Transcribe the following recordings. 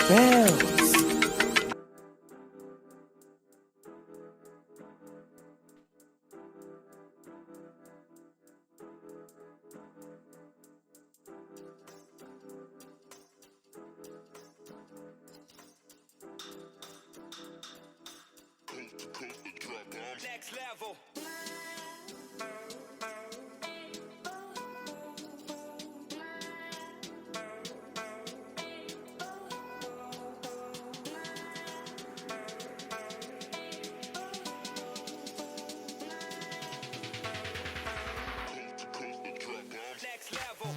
spells. Next level. Next level.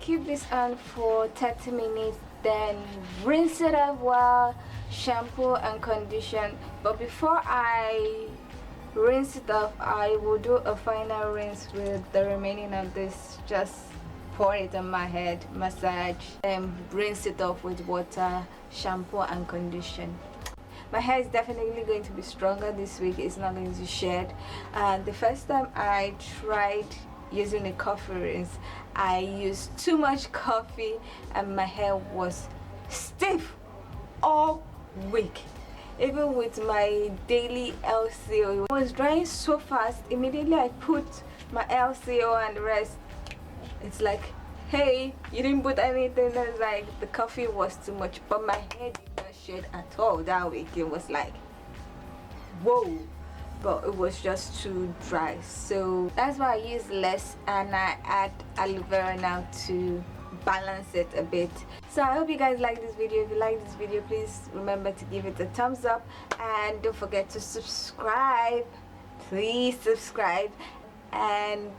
keep this on for 30 minutes, then rinse it off well, shampoo and condition. But before I rinse it off, I will do a final rinse with the remaining of this. Just pour it on my head, massage, and rinse it off with water, shampoo and condition. My hair is definitely going to be stronger this week. It's not going to shed. And the first time I tried using a coffee rinse, I used too much coffee and my hair was stiff all week. Even with my daily LCO, it was drying so fast. Immediately I put my LCO and the rest, it's like, hey, you didn't put anything. It's like the coffee was too much, but my hair did not shed at all that week. It was like, whoa. But it was just too dry, so that's why I use less and I add aloe vera now to balance it a bit. So I hope you guys like this video. If you like this video, please remember to give it a thumbs up and don't forget to subscribe. Please subscribe, and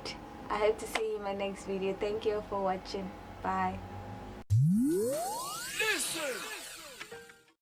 I hope to see you in my next video. Thank you for watching. Bye.